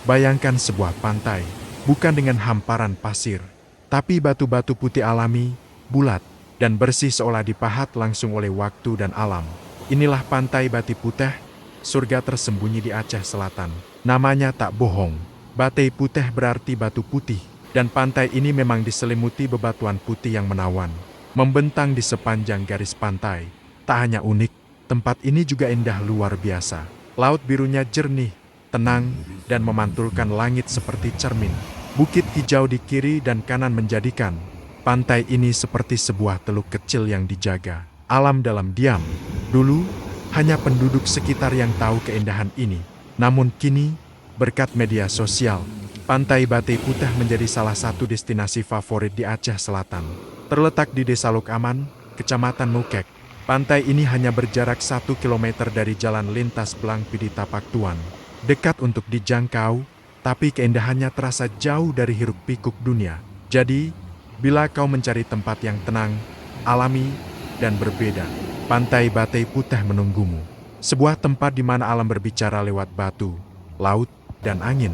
Bayangkan sebuah pantai, bukan dengan hamparan pasir, tapi batu-batu putih alami, bulat, dan bersih seolah dipahat langsung oleh waktu dan alam. Inilah Pantai Bati Puteh, surga tersembunyi di Aceh Selatan. Namanya tak bohong, Bati Puteh berarti batu putih, dan pantai ini memang diselimuti bebatuan putih yang menawan, membentang di sepanjang garis pantai. Tak hanya unik, tempat ini juga indah luar biasa. Laut birunya jernih, tenang, dan memantulkan langit seperti cermin. Bukit hijau di kiri dan kanan menjadikan pantai ini seperti sebuah teluk kecil yang dijaga alam dalam diam. Dulu, hanya penduduk sekitar yang tahu keindahan ini. Namun kini, berkat media sosial, Pantai Bati Puteh menjadi salah satu destinasi favorit di Aceh Selatan. Terletak di Desa Lukaman, Kecamatan Mukek. Pantai ini hanya berjarak 1 kilometer dari jalan lintas Blangpidi Tapak Tuan. Dekat untuk dijangkau, tapi keindahannya terasa jauh dari hiruk-pikuk dunia. Jadi, bila kau mencari tempat yang tenang, alami, dan berbeda, Pantai Bati Puteh menunggumu. Sebuah tempat di mana alam berbicara lewat batu, laut, dan angin.